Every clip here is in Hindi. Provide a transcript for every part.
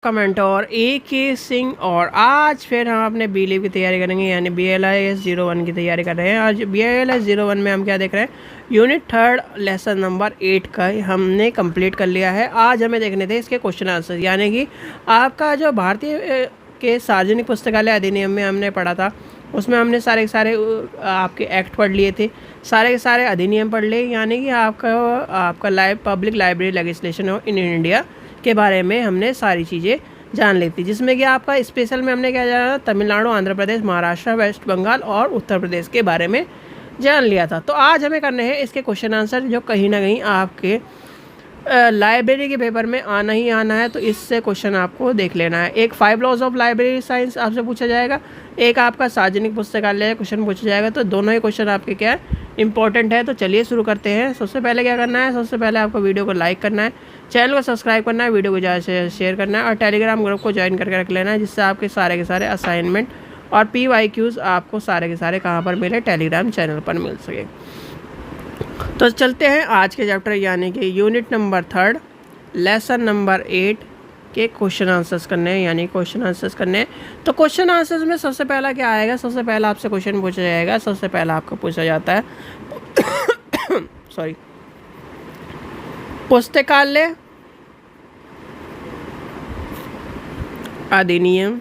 कमेंटोर ए के सिंह और आज फिर हम अपने बी लीव की तैयारी करेंगे यानी BLIS 01 की तैयारी कर रहे हैं। आज BLIS 01 में हम क्या देख रहे हैं, यूनिट 3 लेसन नंबर 8 का हमने कंप्लीट कर लिया है। आज हमें देखने थे इसके क्वेश्चन आंसर, यानी कि आपका जो भारतीय के सार्वजनिक पुस्तकालय अधिनियम में हमने पढ़ा था, उसमें हमने सारे आपके एक्ट पढ़ लिए थे, सारे के सारे अधिनियम पढ़ लिए, यानी कि आपका public library legislation in India के बारे में हमने सारी चीज़ें जान ली थी, जिसमें कि आपका स्पेशल में हमने क्या जाना, तमिलनाडु, आंध्र प्रदेश, महाराष्ट्र, वेस्ट बंगाल और उत्तर प्रदेश के बारे में जान लिया था। तो आज हमें करने हैं इसके क्वेश्चन आंसर, जो कहीं ना कहीं आपके लाइब्रेरी के पेपर में आना ही आना है, तो इससे क्वेश्चन आपको देख लेना है। एक 5 लॉज ऑफ लाइब्रेरी साइंस आपसे पूछा जाएगा, एक आपका सार्वजनिक पुस्तकालय क्वेश्चन पूछा जाएगा। तो दोनों ही क्वेश्चन आपके क्या है, इंपॉर्टेंट है। तो चलिए शुरू करते हैं। सबसे पहले क्या करना है, सबसे पहले आपको वीडियो को लाइक करना है, चैनल को सब्सक्राइब करना है, वीडियो को ज़्यादा से शेयर करना है और टेलीग्राम ग्रुप को ज्वाइन करके रख लेना है, जिससे आपके सारे के सारे असाइनमेंट और PYQs आपको सारे के सारे कहाँ पर मिले, टेलीग्राम चैनल पर मिल सके। तो चलते हैं आज के चैप्टर यानी कि यूनिट नंबर 3 लेसन नंबर 8 के क्वेश्चन आंसर्स करने हैं, यानी क्वेश्चन आंसर्स करने हैं। तो क्वेश्चन आंसर्स में सबसे पहला क्या आएगा, सबसे पहला आपसे क्वेश्चन पूछा जाएगा, सबसे पहला आपको पूछा जाता है सॉरी, पुस्तकालय अधिनियम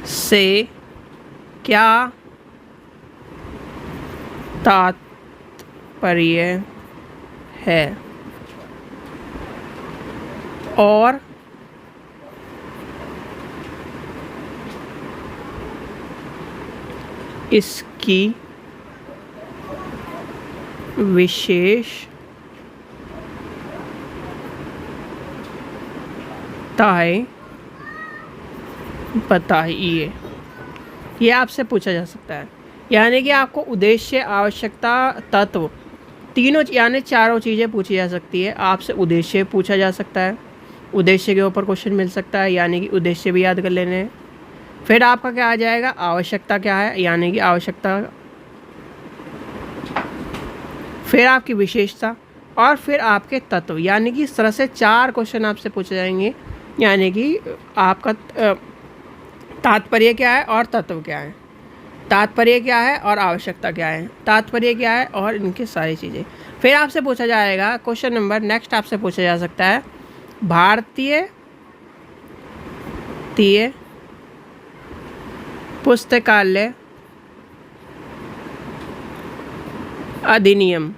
से क्या तात्पर्य है और इसकी विशेषताएं बताइए। ये आपसे पूछा जा सकता है, यानी कि आपको उद्देश्य, आवश्यकता, तत्व, तीनों यानी चारों चीज़ें पूछी जा सकती है। आपसे उद्देश्य पूछा जा सकता है, उद्देश्य के ऊपर क्वेश्चन मिल सकता है, यानी कि उद्देश्य भी याद कर लेने हैं। फिर आपका क्या आ जाएगा, आवश्यकता क्या है, यानी कि आवश्यकता, फिर आपकी विशेषता और फिर आपके तत्व, यानी कि इस तरह से 4 क्वेश्चन आपसे पूछे जाएंगे, यानी कि आपका तात्पर्य क्या है और तत्व क्या है, तात्पर्य क्या है और आवश्यकता क्या है, तात्पर्य क्या है और इनकी सारी चीज़ें। फिर आपसे पूछा जाएगा क्वेश्चन नंबर नेक्स्ट आपसे पूछा जा सकता है, भारतीय पुस्तकालय अधिनियम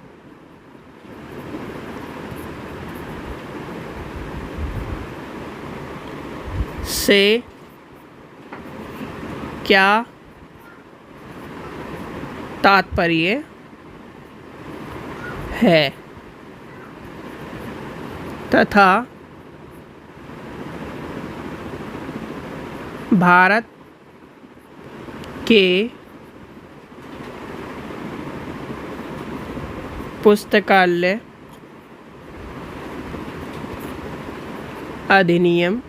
से क्या तात्पर्य है तथा भारत के पुस्तकालय अधिनियम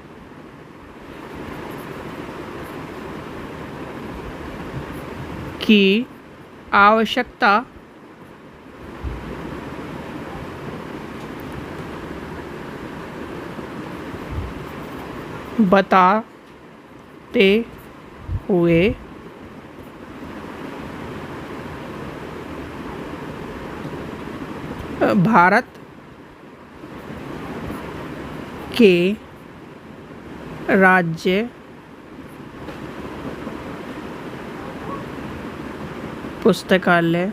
की आवश्यकता बताते हुए भारत के राज्य पुस्तकालय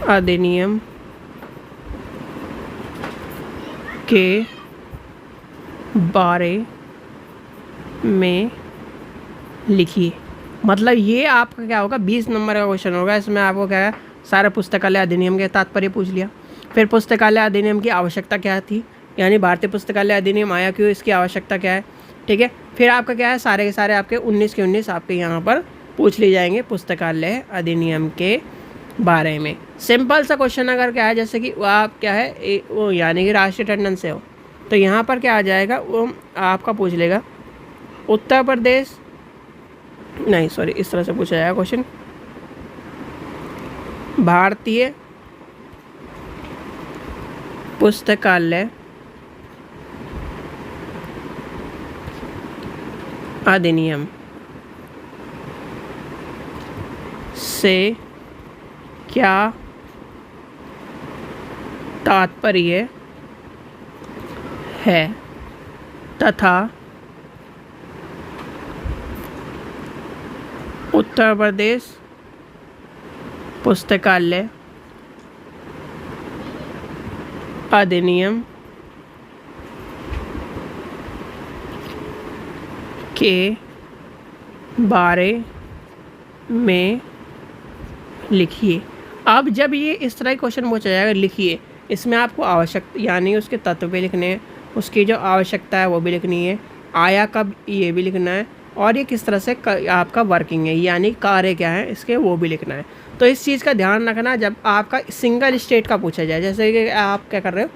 अधिनियम के बारे में लिखिए। मतलब ये आपका क्या होगा, 20 नंबर का क्वेश्चन होगा। इसमें आपको क्या है, सारे पुस्तकालय अधिनियम के तात्पर्य पूछ लिया, फिर पुस्तकालय अधिनियम की आवश्यकता क्या थी, यानी भारतीय पुस्तकालय अधिनियम आया क्यों, इसकी आवश्यकता क्या है, ठीक है। फिर आपका क्या है, सारे के सारे आपके 19 के 19 आपके यहाँ पर पूछ ली जाएंगे पुस्तकालय अधिनियम के बारे में। सिंपल सा क्वेश्चन अगर क्या है, जैसे कि आप क्या है वो यानी कि राष्ट्रीय टंडन से हो, तो यहाँ पर क्या आ जाएगा, वो आपका पूछ लेगा उत्तर प्रदेश, नहीं सॉरी इस तरह से पूछा जाएगा क्वेश्चन, भारतीय पुस्तकालय अधिनियम से क्या तात्पर्य है तथा उत्तर प्रदेश पुस्तकालय अधिनियम के बारे में लिखिए। अब जब ये इस तरह का क्वेश्चन पूछा जाएगा, लिखिए, इसमें आपको आवश्यक यानी उसके तत्व भी लिखने हैं, उसकी जो आवश्यकता है वो भी लिखनी है, आया कब ये भी लिखना है, और ये किस तरह से आपका वर्किंग है यानी कार्य क्या है इसके वो भी लिखना है। तो इस चीज़ का ध्यान रखना जब आपका सिंगल स्टेट का पूछा जाए। जैसे कि आप क्या कर रहे हो,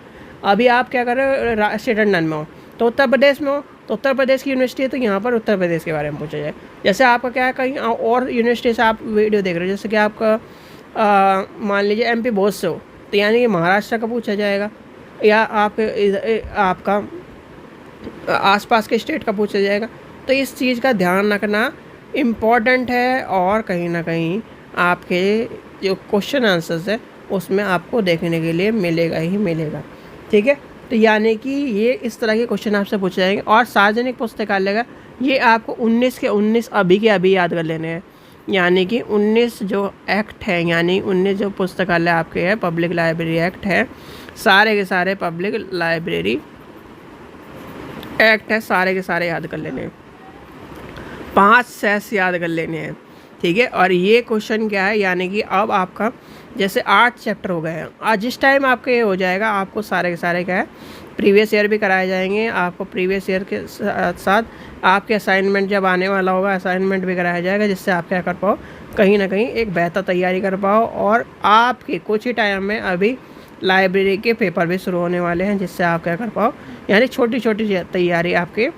अभी आप क्या कर रहे हो, स्टेट अंडर में हो तो उत्तर प्रदेश में हो, तो उत्तर प्रदेश की यूनिवर्सिटी है तो यहाँ पर उत्तर प्रदेश के बारे में पूछा जाए। जैसे आपका क्या है, कहीं और यूनिवर्सिटी से आप वीडियो देख रहे हो, जैसे कि आपका मान लीजिए एमपी बोर्ड से हो तो यानी कि महाराष्ट्र का पूछा जाएगा, या आपका आसपास के स्टेट का पूछा जाएगा। तो इस चीज़ का ध्यान रखना इम्पॉर्टेंट है, और कहीं ना कहीं आपके जो क्वेश्चन आंसर्स है उसमें आपको देखने के लिए मिलेगा ही मिलेगा। ठीक है, तो यानी कि ये इस तरह के क्वेश्चन आपसे पूछे जाएंगे। और सार्वजनिक पुस्तकालय का ये आपको 19 के 19 अभी के अभी याद कर लेने हैं, यानी कि 19 जो एक्ट है, यानी 19 जो पुस्तकालय आपके है, पब्लिक लाइब्रेरी एक्ट है, सारे के सारे पब्लिक लाइब्रेरी एक्ट है, सारे के सारे याद कर लेने हैं, 5 सेस याद कर लेने हैं। ठीक है, और ये क्वेश्चन क्या है, यानी कि अब आपका जैसे 8 चैप्टर हो गए हैं, आज जिस टाइम आपके ये हो जाएगा आपको सारे के सारे क्या है प्रीवियस ईयर भी कराए जाएंगे। आपको प्रीवियस ईयर के साथ आपके असाइनमेंट जब आने वाला होगा असाइनमेंट भी कराया जाएगा, जिससे आप क्या कर पाओ, कहीं ना कहीं एक बेहतर तैयारी कर पाओ। और आपके कुछ ही टाइम में अभी लाइब्रेरी के पेपर भी शुरू होने वाले हैं, जिससे आप क्या कर पाओ, यानी छोटी छोटी तैयारी आपके,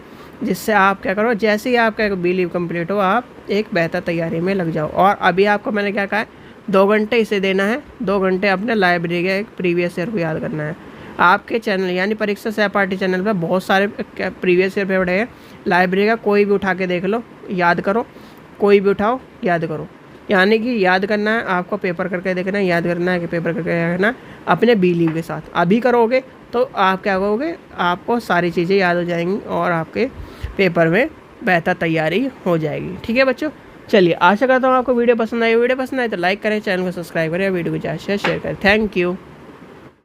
जिससे आप क्या करो, जैसे ही आपका बिलीव कंप्लीट हो आप एक बेहतर तैयारी में लग जाओ। और अभी आपको मैंने क्या कहा है, 2 घंटे इसे देना है, 2 घंटे अपने लाइब्रेरी के एक प्रीवियस ईयर को याद करना है। आपके चैनल यानी परीक्षा सहपाठी चैनल पर बहुत सारे प्रीवियस ईयर पेपर है, लाइब्रेरी का कोई भी उठा के देख लो, याद करो, कोई भी उठाओ याद करो। यानी कि याद करना है आपको, पेपर करके देखना है, याद करना है कि पेपर करके देखना अपने बिलीव के साथ। अभी करोगे तो आप क्या करोगे, आपको सारी चीज़ें याद हो जाएंगी और आपके पेपर में बेहतर तैयारी हो जाएगी। ठीक है बच्चों, चलिए आशा करता हूँ आपको वीडियो पसंद आई। वीडियो पसंद आए तो लाइक करें, चैनल को सब्सक्राइब करें, वीडियो को ज़्यादा शेयर करें। Thank you.